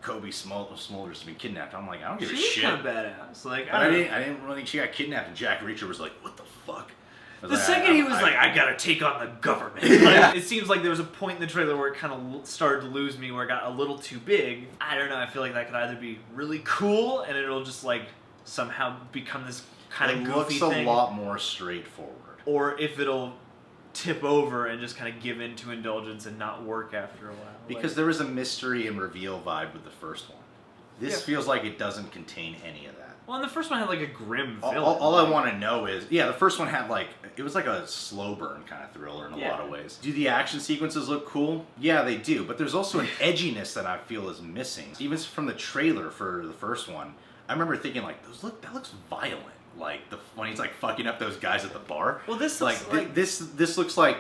Cobie Smulders to be kidnapped. I'm like, I don't give a She shit. was kind of badass. Like, But I didn't really think she got kidnapped, and Jack Reacher was like, what the fuck? The second he was like, I gotta take on the government. Like, it seems like there was a point in the trailer where it kind of started to lose me, where it got a little too big. I don't know, I feel like that could either be really cool, and it'll just like somehow become this kind of goofy thing. It looks a lot more straightforward. Or if it'll tip over and just kind of give in to indulgence and not work after a while. Because there was a mystery and reveal vibe with the first one. This feels like it doesn't contain any of that. Well, and the first one had like a grim villain. All I want to know is, the first one had like, it was like a slow burn kind of thriller in a lot of ways. Do the action sequences look cool? Yeah, they do. But there's also an edginess that I feel is missing. Even from the trailer for the first one, I remember thinking like, that looks violent. Like when he's like fucking up those guys at the bar. Well, this looks like this looks like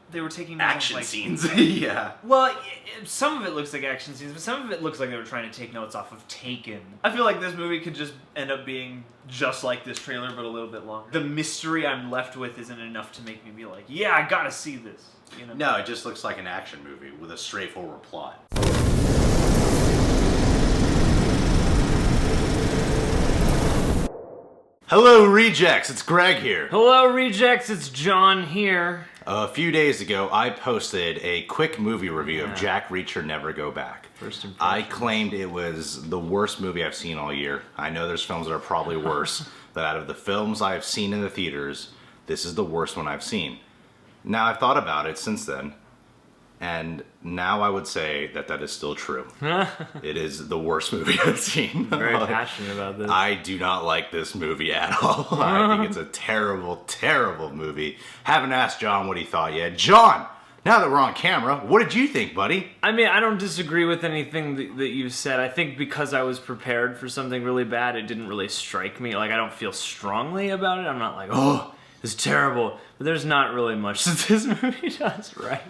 they were taking action scenes. Yeah. Well, some of it looks like action scenes, but some of it looks like they were trying to take notes off of Taken. I feel like this movie could just end up being just like this trailer, but a little bit longer. The mystery I'm left with isn't enough to make me be like, yeah, I gotta see this. You know? No, it just looks like an action movie with a straightforward plot. Hello, Rejects. It's Greg here. Hello, Rejects. It's John here. A few days ago, I posted a quick movie review of Jack Reacher Never Go Back. First impression. I claimed it was the worst movie I've seen all year. I know there's films that are probably worse, but out of the films I've seen in the theaters, this is the worst one I've seen. Now, I've thought about it since then, and now I would say that is still true. It is the worst movie I've seen. Very passionate about this. I do not like this movie at all. I think it's a terrible, terrible movie. Haven't asked John what he thought yet. John, now that we're on camera, what did you think, buddy? I mean, I don't disagree with anything that you said. I think because I was prepared for something really bad, it didn't really strike me. Like, I don't feel strongly about it. I'm not like, oh, it's terrible. But there's not really much that this movie does right.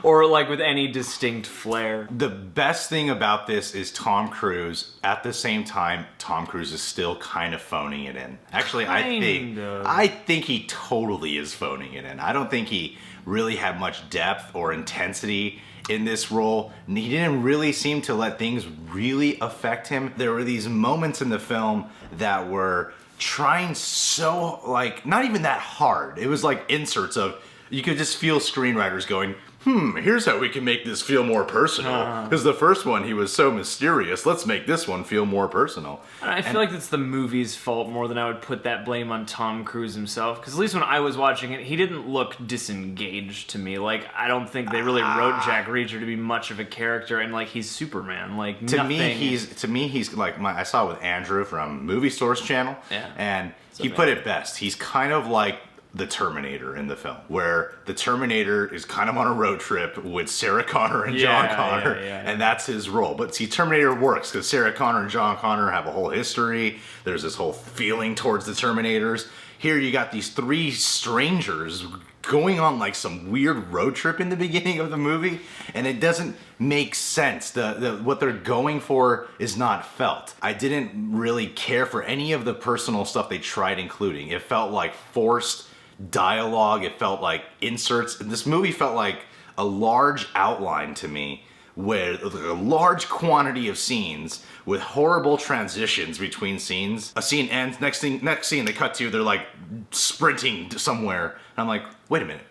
Or like with any distinct flair. The best thing about this is Tom Cruise. At the same time, Tom Cruise is still kind of phoning it in. Actually, I think he totally is phoning it in. I don't think he really had much depth or intensity in this role. He didn't really seem to let things really affect him. There were these moments in the film that were trying so, like, not even that hard. It was like inserts of, you could just feel screenwriters going, here's how we can make this feel more personal. Because the first one, he was so mysterious. Let's make this one feel more personal. I feel like it's the movie's fault more than I would put that blame on Tom Cruise himself. Because at least when I was watching it, he didn't look disengaged to me. Like, I don't think they really wrote Jack Reacher to be much of a character, and like, he's Superman. Like, to me, he's like, I saw it with Andrew from Movie Source Channel, and he put it best. He's kind of like the Terminator in the film, where the Terminator is kind of on a road trip with Sarah Connor and John Connor, and that's his role. But see, Terminator works because Sarah Connor and John Connor have a whole history. There's this whole feeling towards the Terminators. Here you got these three strangers going on like some weird road trip in the beginning of the movie, and it doesn't make sense. What they're going for is not felt. I didn't really care for any of the personal stuff they tried including. It felt like forced dialogue. It felt like inserts. This movie felt like a large outline to me, with a large quantity of scenes with horrible transitions between scenes. A scene ends, next scene they cut to, they're like sprinting somewhere, and I'm like, wait a minute,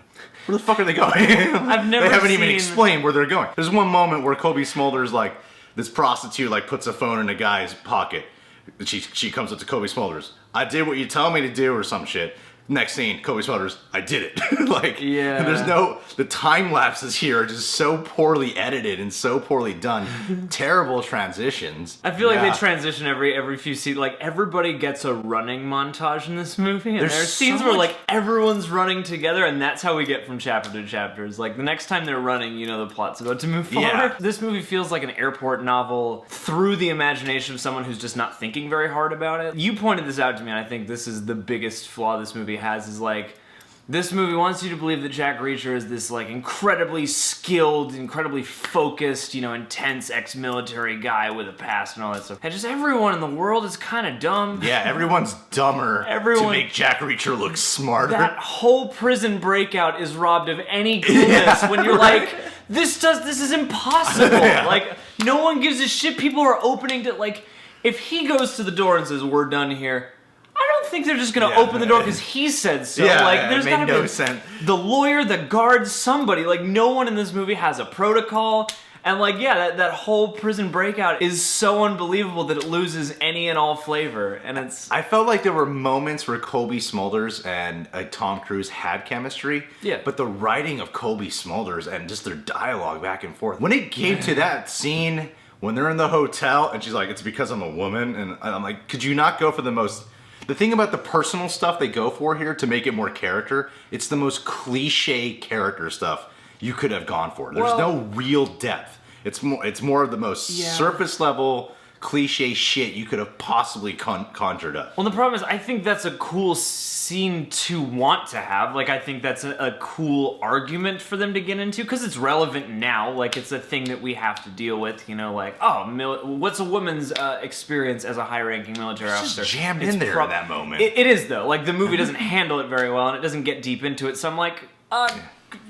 where the fuck are they going? They haven't even explained where they're going. There's one moment where Cobie Smulders, like, this prostitute, like, puts a phone in a guy's pocket. She comes up to Cobie Smulders, I did what you tell me to do, or some shit. Next scene, Cobie Smulders, I did it. Like, the time lapses here are just so poorly edited and so poorly done. Terrible transitions. I feel like they transition every few scenes. Like, everybody gets a running montage in this movie. And there's scenes where, like, everyone's running together, and that's how we get from chapter to chapter. It's like, the next time they're running, you know the plot's about to move forward. Yeah. This movie feels like an airport novel through the imagination of someone who's just not thinking very hard about it. You pointed this out to me, and I think this is the biggest flaw this movie has, is like, this movie wants you to believe that Jack Reacher is this like incredibly skilled, incredibly focused, you know, intense ex-military guy with a past and all that stuff. And just everyone in the world is kind of dumb. Yeah, everyone's dumber to make Jack Reacher look smarter. That whole prison breakout is robbed of any coolness when you're like, this is impossible. Like, no one gives a shit. People are opening to, like, if he goes to the door and says, we're done here, I don't think they're just gonna open the door because he said so. Like, there's gotta be sense. The lawyer, the guard, somebody. Like, no one in this movie has a protocol. And, like, that whole prison breakout is so unbelievable that it loses any and all flavor. And it's... I felt like there were moments where Cobie Smulders and Tom Cruise had chemistry. Yeah. But the writing of Cobie Smulders and just their dialogue back and forth. When it came to that scene, when they're in the hotel, and she's like, it's because I'm a woman. And I'm like, could you not go for the most... The thing about the personal stuff they go for here to make it more character, it's the most cliche character stuff you could have gone for. There's no real depth. It's more of the most surface level cliche shit you could have possibly conjured up. Well, the problem is I think that's a cool scene to want to have. Like, I think that's a cool argument for them to get into because it's relevant now. Like, it's a thing that we have to deal with, you know, like, what's a woman's experience as a high-ranking military officer? Just jammed in there in that moment. It is, though. Like, the movie doesn't handle it very well and it doesn't get deep into it. So I'm like,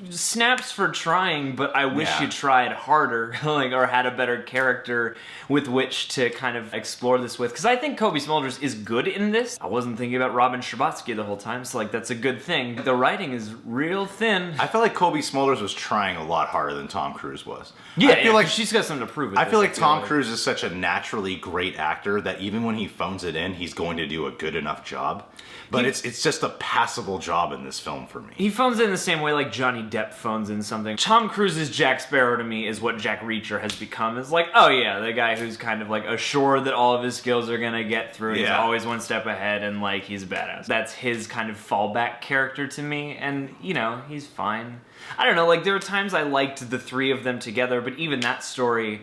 snaps for trying, but I wish you tried harder, like, or had a better character with which to kind of explore this with. Because I think Cobie Smulders is good in this. I wasn't thinking about Robin Scherbatsky the whole time, so, like, that's a good thing. The writing is real thin. I felt like Cobie Smulders was trying a lot harder than Tom Cruise was. Yeah, I feel like she's got something to prove. I feel like Tom Cruise is such a naturally great actor that even when he phones it in, he's going to do a good enough job. But it's just a passable job in this film for me. He phones it in the same way like Johnny Depp phones in something. Tom Cruise's Jack Sparrow to me is what Jack Reacher has become. It's like, oh yeah, the guy who's kind of like assured that all of his skills are gonna get through. He's always one step ahead and like he's a badass. That's his kind of fallback character to me, and you know, he's fine. I don't know, like there were times I liked the three of them together, but even that story,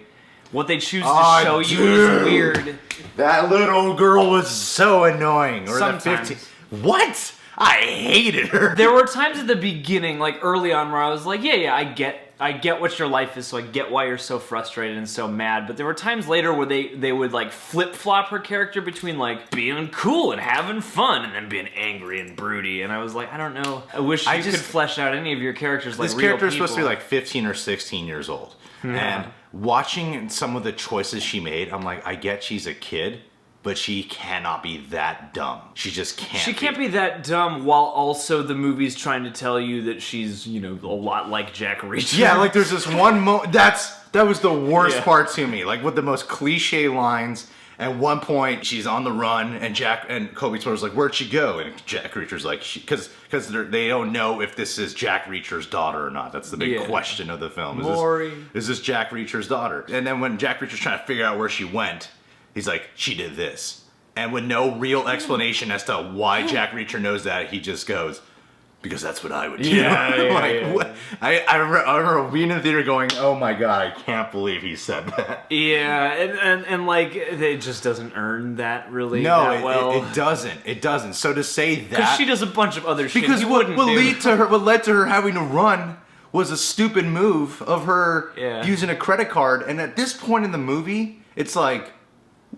what they choose to show you is weird. That little girl was so annoying. Or Sometimes. the 15. What? I hated her. There were times at the beginning, like early on, where I was like, yeah, I get what your life is, so I get why you're so frustrated and so mad. But there were times later where they would like flip-flop her character between like being cool and having fun and then being angry and broody. And I was like, I don't know. I wish you could flesh out any of your characters like real people. This character is supposed to be like 15 or 16 years old. And watching some of the choices she made, I'm like, I get she's a kid, but she cannot be that dumb. She just can't. She can't be that dumb while also the movie's trying to tell you that she's, you know, a lot like Jack Reacher. Yeah, like there's this one moment that was the worst part to me. Like with the most cliche lines. At one point, she's on the run, and Cobie Smulders like, "Where'd she go?" And Jack Reacher's like, "Because they don't know if this is Jack Reacher's daughter or not. That's the big question of the film. Is this Jack Reacher's daughter?" And then when Jack Reacher's trying to figure out where she went, he's like, "She did this," and with no real explanation as to why Jack Reacher knows that, he just goes, "Because that's what I would do." What? I remember being in the theater going, "Oh my god, I can't believe he said that." Yeah, and like it just doesn't earn that really. That well. It doesn't. It doesn't. So to say that, because she does a bunch of other shit. Because what led to her having to run was a stupid move of her using a credit card. And at this point in the movie, it's like,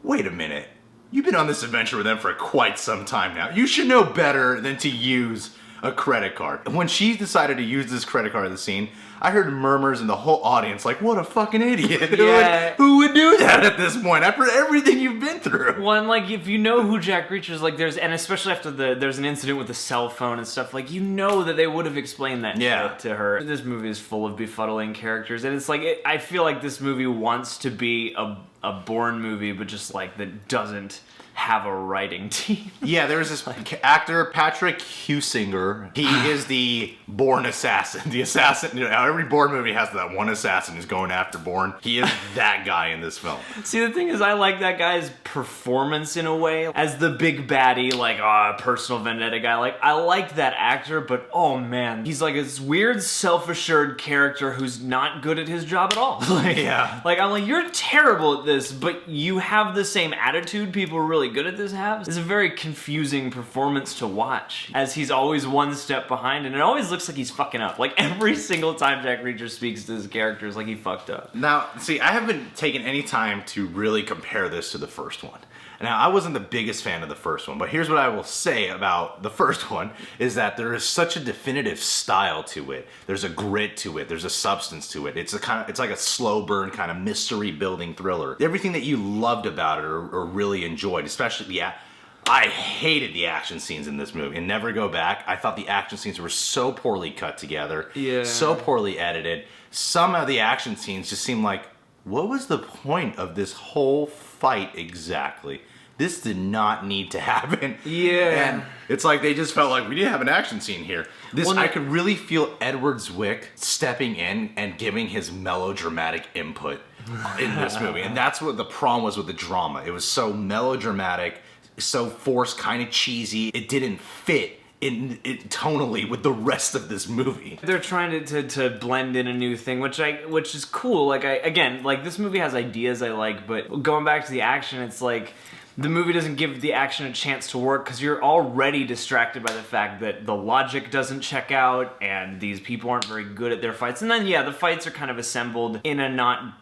wait a minute, you've been on this adventure with them for quite some time now. You should know better than to use a credit card. When she decided to use this credit card in the scene, I heard murmurs in the whole audience like, what a fucking idiot. Like, who would do that at this point after everything you've been through? One, like, if you know who Jack Reacher's like, and especially after there's an incident with the cell phone and stuff, like, you know that they would have explained that shit to her. This movie is full of befuddling characters, and it's like, I feel like this movie wants to be a Bourne movie, but just like, that doesn't have a writing team. Yeah, there's this actor, Patrick Husinger. He is the Bourne assassin. The assassin, you know, every Bourne movie has that one assassin who's going after Bourne. He is that guy in this film. See, the thing is, I like that guy's performance in a way. As the big baddie, like, personal vendetta guy. Like, I like that actor, but oh man, he's like this weird, self-assured character who's not good at his job at all. Like, like, I'm like, you're terrible at this, but you have the same attitude people really good at this have. It's a very confusing performance to watch, as he's always one step behind, and it always looks like he's fucking up. Like every single time Jack Reacher speaks to his character, it's like he fucked up. Now, see, I haven't taken any time to really compare this to the first one. Now, I wasn't the biggest fan of the first one, but here's what I will say about the first one, is that there is such a definitive style to it. There's a grit to it. There's a substance to it. It's like a slow burn kind of mystery building thriller. Everything that you loved about it or really enjoyed, especially I hated the action scenes in this movie and never go back. I thought the action scenes were so poorly cut together, so poorly edited. Some of the action scenes just seemed like, what was the point of this whole fight exactly? This did not need to happen. Yeah. And it's like they just felt like we didn't have an action scene here. I could really feel Edward Zwick stepping in and giving his melodramatic input in this movie. And that's what the problem was with the drama. It was so melodramatic, so forced, kind of cheesy. It didn't fit tonally with the rest of this movie. They're trying to blend in a new thing, which is cool. Like this movie has ideas I like, but going back to the action, it's like the movie doesn't give the action a chance to work because you're already distracted by the fact that the logic doesn't check out and these people aren't very good at their fights. And then the fights are kind of assembled in a not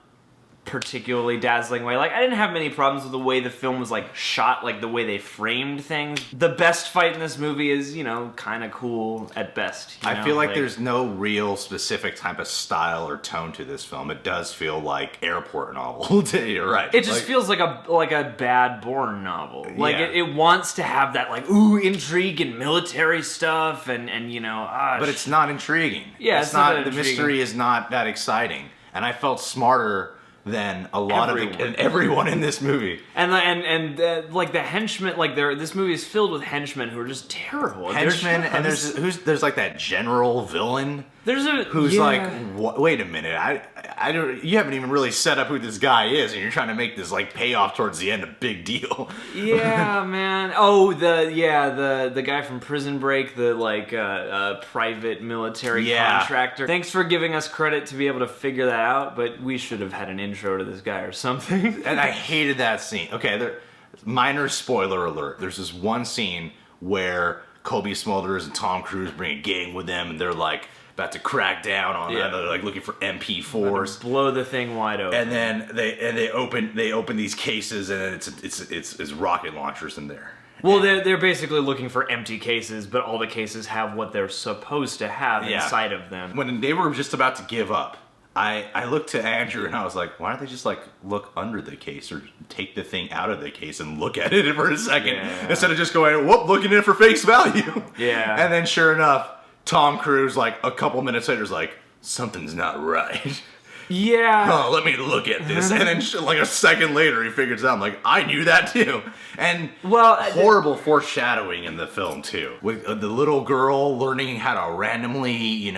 particularly dazzling way. Like, I didn't have many problems with the way the film was like shot, like the way they framed things. The best fight in this movie is, kind of cool at best. I feel like there's no real specific type of style or tone to this film. It does feel like airport novel. You're right. It just feels like a bad Bourne novel. Like it wants to have that like intrigue and military stuff and but it's not intriguing. Yeah, it's not the mystery is not that exciting. And I felt smarter than a lot of everyone in this movie. And like the henchmen, like this movie is filled with henchmen who are just terrible. Henchmen, and there's like that general villain. Who's like, wait a minute, I don't. You haven't even really set up who this guy is, and you're trying to make this like payoff towards the end a big deal. Yeah, man. Oh, the guy from Prison Break, the like private military contractor. Thanks for giving us credit to be able to figure that out, but we should have had an intro to this guy or something. And I hated that scene. Okay, minor spoiler alert. There's this one scene where Cobie Smulders and Tom Cruise bring a gang with them, and they're like about to crack down on them. They're like looking for MP4s, blow the thing wide open. And then they open these cases, and it's rocket launchers in there. Well, they're basically looking for empty cases, but all the cases have what they're supposed to have inside of them. When they were just about to give up, I looked to Andrew and I was like, why don't they just like look under the case or take the thing out of the case and look at it for a second instead of just going, whoop, looking at it for face value. Yeah. And then sure enough, Tom Cruise, like a couple minutes later, is like, something's not right. Yeah. Oh, let me look at this. And then like a second later, he figures out, I'm like, I knew that too. And horrible foreshadowing in the film too. With the little girl learning how to randomly,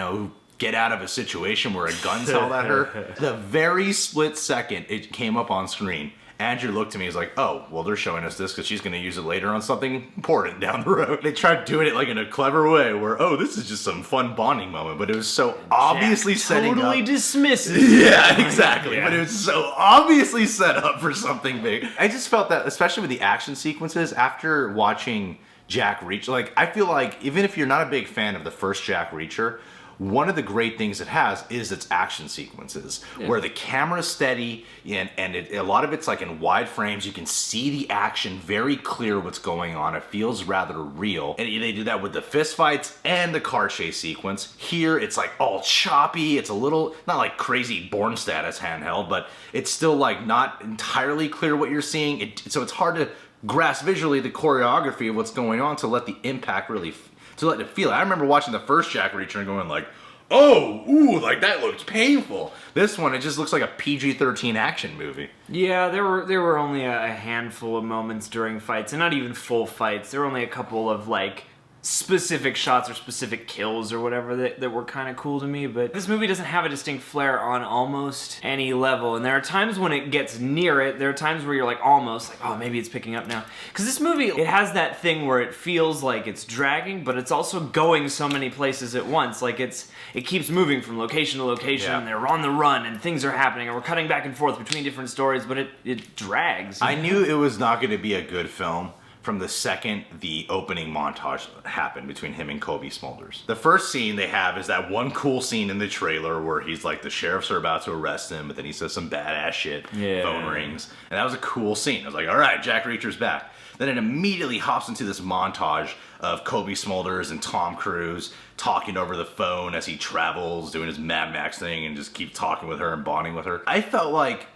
get out of a situation where a gun's held at her. The very split second it came up on screen, Andrew looked at me and was like, oh, well, they're showing us this because she's going to use it later on something important down the road. They tried doing it like in a clever way where, oh, this is just some fun bonding moment, but it was so obviously setting totally up. dismissive. Yeah, exactly. But it was so obviously set up for something big. I just felt that, especially with the action sequences, after watching Jack Reacher, like, I feel like even if you're not a big fan of the first Jack Reacher, one of the great things it has is its action sequences, where the camera's steady and a lot of it's like in wide frames. You can see the action very clear what's going on. It feels rather real. And they do that with the fist fights and the car chase sequence. Here, it's like all choppy. It's a little, not like crazy Bourne status handheld, but it's still like not entirely clear what you're seeing. So it's hard to grasp visually the choreography of what's going on to let the impact really to let it feel. I remember watching the first Jack Reacher and going like, oh, ooh, like that looks painful. This one, it just looks like a PG-13 action movie. Yeah, there were only a handful of moments during fights, and not even full fights. There were only a couple of like specific shots or specific kills or whatever that were kind of cool to me, but this movie doesn't have a distinct flair on almost any level, and there are times when it gets near it. There are times where you're like almost like, oh, maybe it's picking up now, because this movie, it has that thing where it feels like it's dragging, but it's also going so many places at once. Like it keeps moving from location to location, and they're on the run and things are happening and we're cutting back and forth between different stories, but it drags. I knew it was not going to be a good film from the second the opening montage happened between him and Cobie Smulders. The first scene they have is that one cool scene in the trailer where he's like, the sheriffs are about to arrest him, but then he says some badass shit, phone rings, and that was a cool scene. I was like, all right, Jack Reacher's back. Then it immediately hops into this montage of Cobie Smulders and Tom Cruise talking over the phone as he travels, doing his Mad Max thing, and just keep talking with her and bonding with her. I felt like,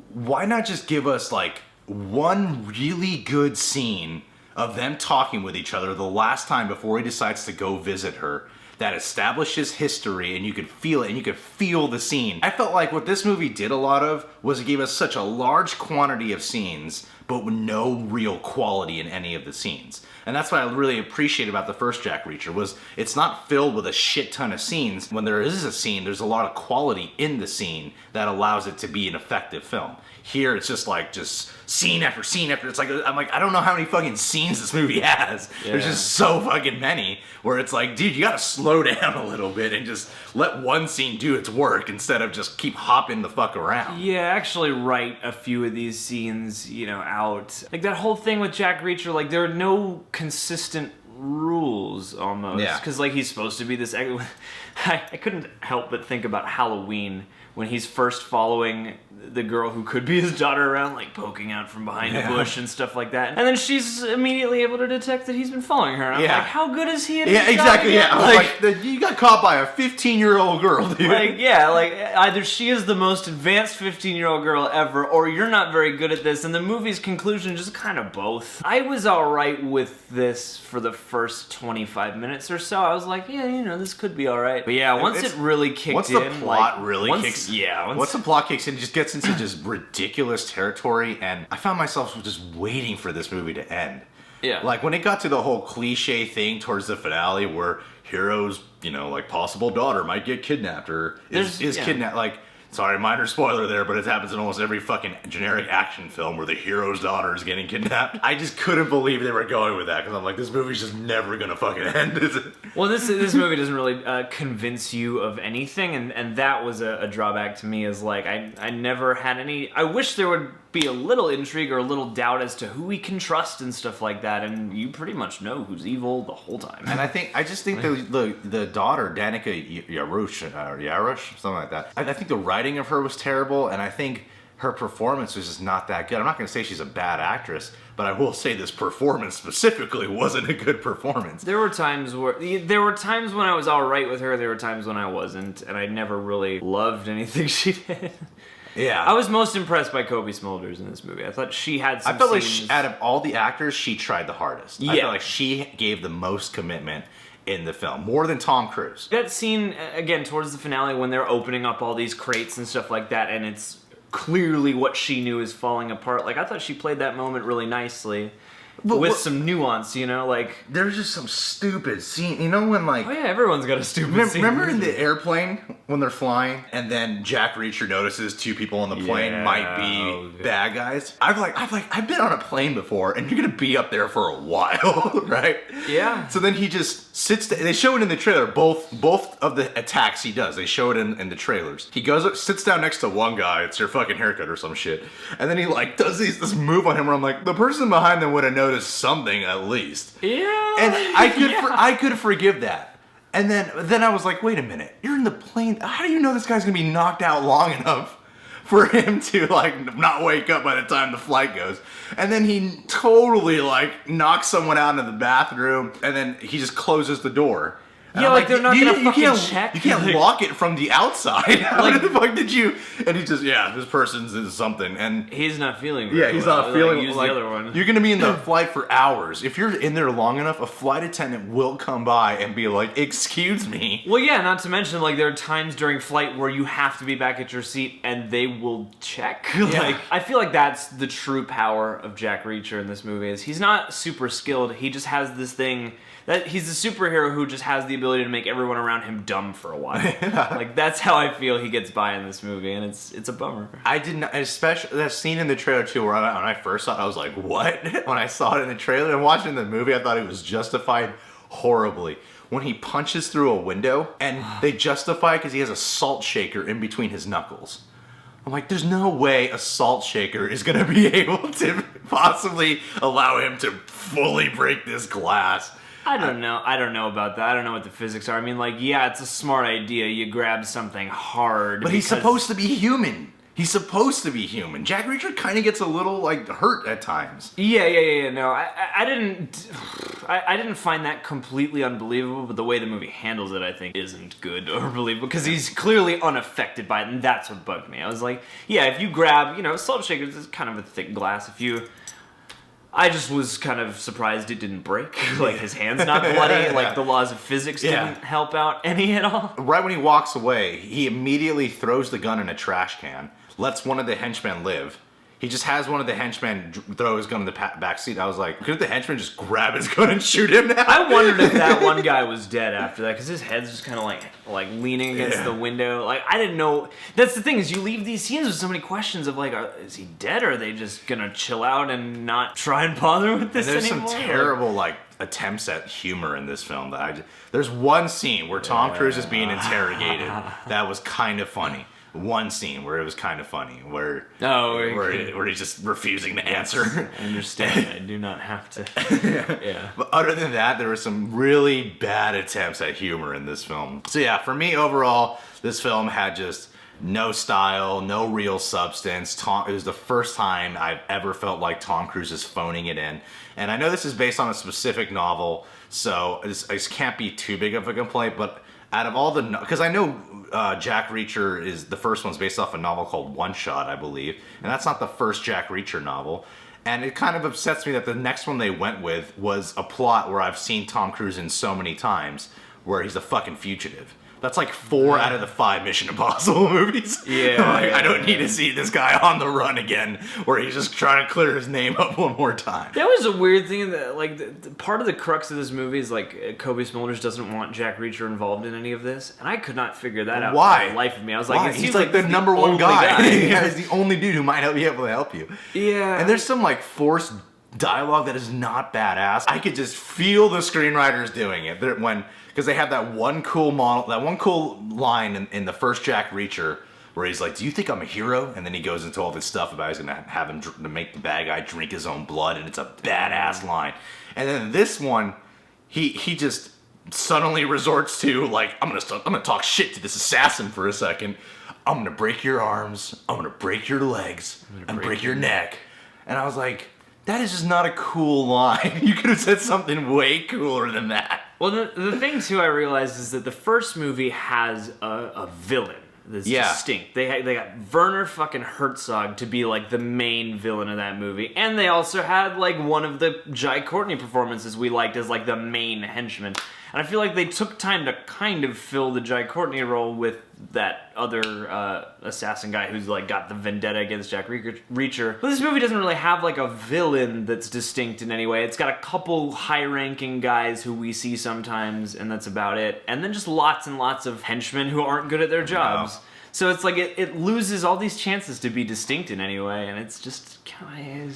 why not just give us like one really good scene of them talking with each other the last time before he decides to go visit her, that establishes history and you could feel it and you could feel the scene. I felt like what this movie did a lot of was it gave us such a large quantity of scenes but with no real quality in any of the scenes. And that's what I really appreciate about the first Jack Reacher, was it's not filled with a shit ton of scenes. When there is a scene, there's a lot of quality in the scene that allows it to be an effective film. Here, it's just like, just scene after scene after, it's like, I'm like, I don't know how many fucking scenes this movie has. Yeah. There's just so fucking many, where it's like, dude, you gotta slow down a little bit and just let one scene do its work instead of just keep hopping the fuck around. Yeah, actually write a few of these scenes, you know, out. Like that whole thing with Jack Reacher, like there are no consistent rules almost. Yeah. Because like he's supposed to be this... I couldn't help but think about Halloween when he's first following the girl who could be his daughter around, like poking out from behind a bush and stuff like that. And then she's immediately able to detect that he's been following her. And I'm like, how good is he at his exactly, job? Yeah, like you got caught by a 15-year-old girl, dude. Like, yeah, like either she is the most advanced 15-year-old girl ever, or you're not very good at this. And the movie's conclusion just kind of both. I was all right with this for the first 25 minutes or so. I was like, yeah, you know, this could be all right. But yeah, once it really kicked in, once the plot really kicks, once the plot kicks in, it just gets into just ridiculous territory, and I found myself just waiting for this movie to end. Yeah. Like when it got to the whole cliche thing towards the finale where hero's, you know, like possible daughter might get kidnapped or is kidnapped. Like, sorry, minor spoiler there, but it happens in almost every fucking generic action film where the hero's daughter is getting kidnapped. I just couldn't believe they were going with that, because I'm like, this movie's just never gonna fucking end, is it? Well, this movie doesn't really convince you of anything, and that was a drawback to me, is like, I never had any... I wish there would be a little intrigue or a little doubt as to who we can trust and stuff like that, and you pretty much know who's evil the whole time. And I just think the daughter, Danica Yarush, something like that, I think the writing of her was terrible, and I think her performance was just not that good. I'm not going to say she's a bad actress, but I will say this performance specifically wasn't a good performance. There were times when I was all right with her, there were times when I wasn't, and I never really loved anything she did. Yeah. I was most impressed by Cobie Smulders in this movie. I thought she had some I felt like out of all the actors, she tried the hardest. Yeah. I felt like she gave the most commitment in the film, more than Tom Cruise. That scene, again, towards the finale when they're opening up all these crates and stuff like that, and it's clearly what she knew is falling apart. Like, I thought she played that moment really nicely. With some nuance, you know, like... There's just some stupid scene, you know, when like... Oh yeah, everyone's got a stupid scene. Remember in the airplane, when they're flying, and then Jack Reacher notices two people on the plane might be bad guys? I've been on a plane before, and you're gonna be up there for a while, right? Yeah. So then he just sits, they show it in the trailer, both of the attacks he does, they show it in the trailers. He goes, sits down next to one guy, it's your fucking haircut or some shit, and then he like does this move on him where I'm like, the person behind them would have noticed something at least. Yeah. And I could forgive that. And then I was like, wait a minute, you're in the plane. How do you know this guy's gonna be knocked out long enough for him to like not wake up by the time the flight goes? And then he totally like knocks someone out in the bathroom, and then he just closes the door. And yeah, like they're not gonna fucking check. You can't lock it from the outside. How the fuck did you? And he just, this person's is something, and he's not feeling. Very he's well. not feeling. Use the other one. You're gonna be in the flight for hours. If you're in there long enough, a flight attendant will come by and be like, "Excuse me." Well, yeah. Not to mention, like there are times during flight where you have to be back at your seat, and they will check. Yeah. Like I feel like that's the true power of Jack Reacher in this movie. Is he's not super skilled. He just has this thing. That he's a superhero who just has the ability to make everyone around him dumb for a while. Like that's how I feel he gets by in this movie, and it's a bummer. I didn't, especially that scene in the trailer too, where when I first saw it, I was like, "What?" When I saw it in the trailer and watching the movie, I thought it was justified horribly. When he punches through a window, and they justify because he has a salt shaker in between his knuckles. I'm like, there's no way a salt shaker is going to be able to possibly allow him to fully break this glass. I don't know. I don't know about that. I don't know what the physics are. I mean, like, yeah, it's a smart idea. You grab something hard. But he's supposed to be human. He's supposed to be human. Jack Reacher kind of gets a little, like, hurt at times. Yeah. No, I didn't find that completely unbelievable, but the way the movie handles it, I think, isn't good or believable, because he's clearly unaffected by it, and that's what bugged me. I was like, yeah, if you grab, salt shakers is kind of a thick glass. I just was kind of surprised it didn't break. Like, his hand's not bloody. Like, the laws of physics didn't help out any at all. Right when he walks away, he immediately throws the gun in a trash can, lets one of the henchmen live. He just has one of the henchmen throw his gun in the back seat. I was like, couldn't the henchman just grab his gun and shoot him now? I wondered if that one guy was dead after that, because his head's just kind of like leaning against the window. Like, I didn't know. That's the thing, is you leave these scenes with so many questions of, like, is he dead, or are they just gonna chill out and not try and bother with this anymore? There's some terrible, like, attempts at humor in this film. There's one scene where Tom Cruise is being interrogated that was kind of funny. One scene where it was kind of funny, where he's just refusing to answer. I understand. I do not have to. Yeah. But other than that, there were some really bad attempts at humor in this film. So yeah, for me overall, this film had just no style, no real substance. It was the first time I've ever felt like Tom Cruise is phoning it in. And I know this is based on a specific novel, so this can't be too big of a complaint, but out of all the, because I know Jack Reacher is the first one's based off a novel called One Shot, I believe, and that's not the first Jack Reacher novel. And it kind of upsets me that the next one they went with was a plot where I've seen Tom Cruise in so many times, where he's a fucking fugitive. That's like 4 out of the 5 Mission Impossible movies. Yeah. I don't need to see this guy on the run again, where he's just trying to clear his name up one more time. That was a weird thing, that, like, the part of the crux of this movie is, like, Cobie Smulders doesn't want Jack Reacher involved in any of this, and I could not figure that out. Why? For the life of me. I was like, it he's seems like the number one guy. Yeah. He's the only dude who might be able to help you. Yeah. And there's some, like, forced dialogue that is not badass. I could just feel the screenwriters doing it. Because they have that one cool line in the first Jack Reacher where he's like, "Do you think I'm a hero?" And then he goes into all this stuff about he's gonna have him to make the bad guy drink his own blood, and it's a badass line. And then this one, he just suddenly resorts to, like, I'm gonna talk shit to this assassin for a second. I'm gonna break your arms. I'm gonna break your legs and break your neck. And I was like, that is just not a cool line. You could have said something way cooler than that. Well, the thing, too, I realized is that the first movie has a villain that's distinct. They got Werner fucking Herzog to be, like, the main villain of that movie. And they also had, like, one of the Jai Courtney performances we liked as, like, the main henchman. And I feel like they took time to kind of fill the Jai Courtney role with that other assassin guy who's, like, got the vendetta against Jack Reacher. But this movie doesn't really have, like, a villain that's distinct in any way. It's got a couple high-ranking guys who we see sometimes, and that's about it. And then just lots and lots of henchmen who aren't good at their jobs. No. So it's like it loses all these chances to be distinct in any way, and it's just kind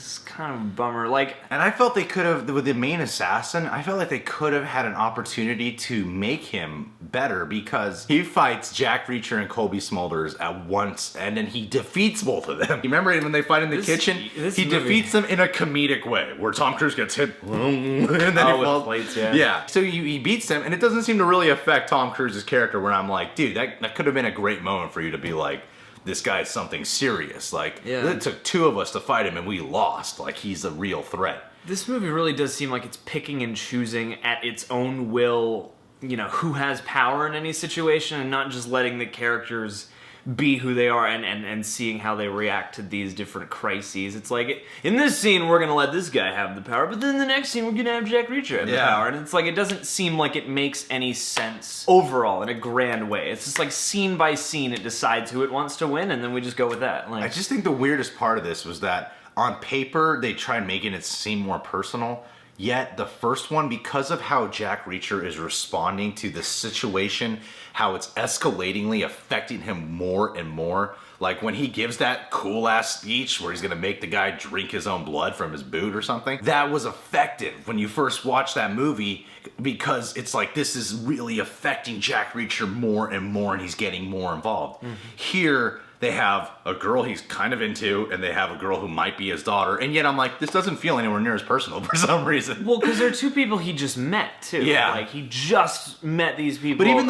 of a bummer. Like, and I felt they could have, with the main assassin, I felt like they could have had an opportunity to make him better, because he fights Jack Reacher and Cobie Smulders at once, and then he defeats both of them. You remember when they fight in the kitchen? He defeats them in a comedic way, where Tom Cruise gets hit, and then he falls. Plates, yeah. So he beats them, and it doesn't seem to really affect Tom Cruise's character, where I'm like, dude, that could have been a great moment for you to be like, this guy's something serious. Like, it took 2 of us to fight him and we lost. Like, he's a real threat. This movie really does seem like it's picking and choosing at its own will, who has power in any situation, and not just letting the characters be who they are and seeing how they react to these different crises. It's like, in this scene, we're going to let this guy have the power, but then the next scene, we're going to have Jack Reacher have the power. And it's like, it doesn't seem like it makes any sense overall in a grand way. It's just like scene by scene, it decides who it wants to win, and then we just go with that. Like, I just think the weirdest part of this was that on paper, they tried making it seem more personal. Yet the first one, because of how Jack Reacher is responding to the situation, how it's escalatingly affecting him more and more. Like when he gives that cool ass speech where he's gonna make the guy drink his own blood from his boot or something. That was effective when you first watch that movie, because it's like, this is really affecting Jack Reacher more and more, and he's getting more involved. Mm-hmm. Here, they have a girl he's kind of into, and they have a girl who might be his daughter, and yet I'm like, this doesn't feel anywhere near as personal for some reason. Well, because they're two people he just met, too. Yeah. Like, he just met these people. But even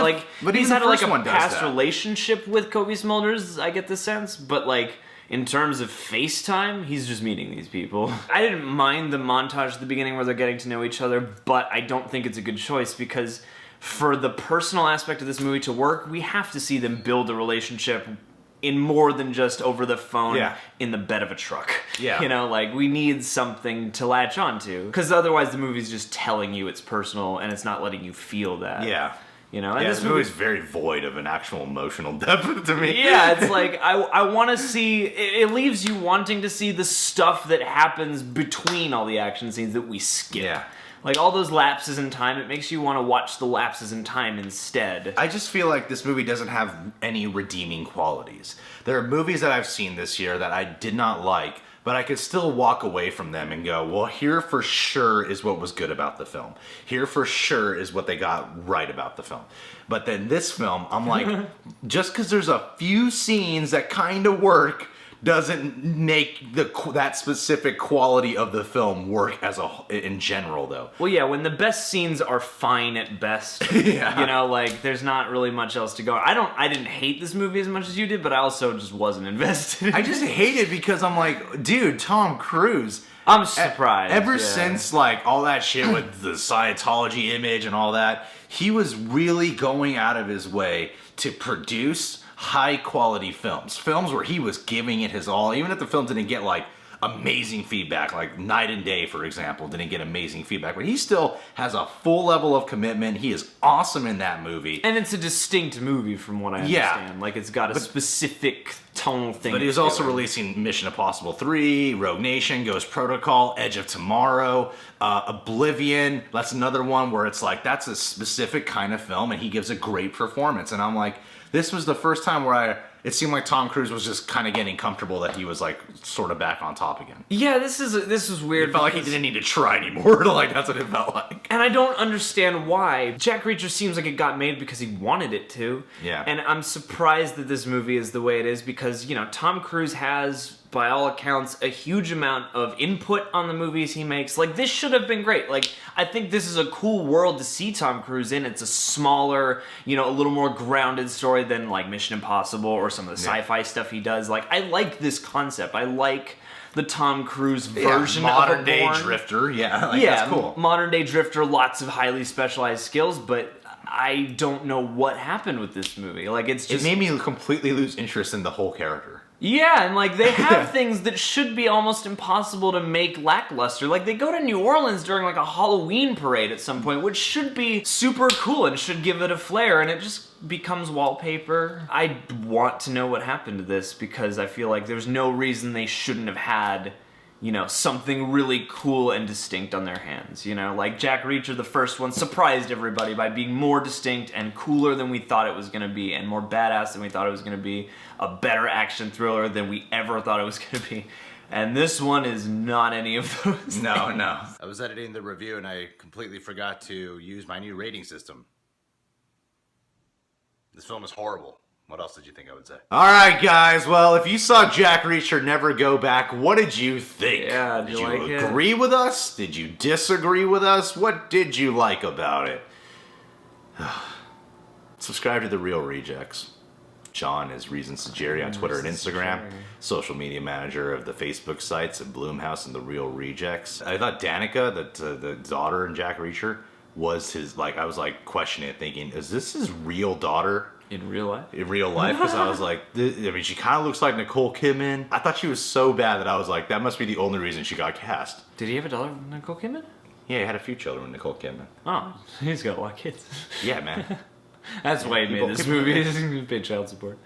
he's had, like, a past that. relationship with Cobie Smulders, I get the sense, but, like, in terms of FaceTime, he's just meeting these people. I didn't mind the montage at the beginning where they're getting to know each other, but I don't think it's a good choice because for the personal aspect of this movie to work, we have to see them build a relationship in more than just over the phone in the bed of a truck. Yeah. You know, like, we need something to latch onto. Because otherwise the movie's just telling you it's personal and it's not letting you feel that. Yeah. You know, and this movie's very void of an actual emotional depth to me. Yeah, it's like, I want to see, it leaves you wanting to see the stuff that happens between all the action scenes that we skip. Yeah. Like, all those lapses in time, it makes you want to watch the lapses in time instead. I just feel like this movie doesn't have any redeeming qualities. There are movies that I've seen this year that I did not like, but I could still walk away from them and go, well, here for sure is what was good about the film. Here for sure is what they got right about the film. But then this film, I'm like, just because there's a few scenes that kind of work doesn't make that specific quality of the film work in general, though. Well, yeah, when the best scenes are fine at best, yeah. You know, like, there's not really much else to go. I didn't hate this movie as much as you did, but I also just wasn't invested. I just hate it because I'm like, dude, Tom Cruise. I'm surprised. Ever since, like, all that shit with the Scientology image and all that, he was really going out of his way to produce high quality films where he was giving it his all, even if the film didn't get like amazing feedback, like Night and Day, for example, didn't get amazing feedback, but he still has a full level of commitment. He is awesome in that movie. And it's a distinct movie from what I understand. Like, it's got a specific tonal thing. But he was also releasing Mission Impossible 3, Rogue Nation, Ghost Protocol, Edge of Tomorrow, Oblivion. That's another one where it's like, that's a specific kind of film, and he gives a great performance. And I'm like, this was the first time where it seemed like Tom Cruise was just kind of getting comfortable that he was like sort of back on top again. Yeah, this is weird. It felt like he didn't need to try anymore. Like, that's what it felt like. And I don't understand why. Jack Reacher seems like it got made because he wanted it to. Yeah. And I'm surprised that this movie is the way it is because, you know, Tom Cruise has, by all accounts, a huge amount of input on the movies he makes. Like, this should have been great. Like, I think this is a cool world to see Tom Cruise in. It's a smaller, you know, a little more grounded story than, like, Mission Impossible or some of the sci-fi stuff he does. Like, I like this concept. I like the Tom Cruise version of modern day drifter. Yeah, like, that's cool. Modern day drifter, lots of highly specialized skills, but I don't know what happened with this movie. Like, it's just... It made me completely lose interest in the whole character. Yeah, and like, they have things that should be almost impossible to make lackluster. Like, they go to New Orleans during like a Halloween parade at some point, which should be super cool and should give it a flair, and it just becomes wallpaper. I want to know what happened to this because I feel like there's no reason they shouldn't have had, you know, something really cool and distinct on their hands, you know? Like, Jack Reacher, the first one, surprised everybody by being more distinct and cooler than we thought it was gonna be, and more badass than we thought it was gonna be, a better action thriller than we ever thought it was gonna be. And this one is not any of those No, things. no. I was editing the review and I completely forgot to use my new rating system. This film is horrible. What else did you think I would say? Alright guys, well, if you saw Jack Reacher Never Go Back, what did you think? Yeah, did you agree with us? Did you disagree with us? What did you like about it? Subscribe to The Real Rejects. John is Reasons to Jerry on Twitter and Instagram. Social media manager of the Facebook sites at Bloomhouse and The Real Rejects. I thought Danica, the daughter in Jack Reacher, was his, like, I was like questioning it, thinking, is this his real daughter? In real life? In real life, because I was like, I mean, she kind of looks like Nicole Kidman. I thought she was so bad that I was like, that must be the only reason she got cast. Did he have a daughter with Nicole Kidman? Yeah, he had a few children with Nicole Kidman. Oh, he's got a lot of kids. Yeah, man. That's why he made this movie. He's paid child support.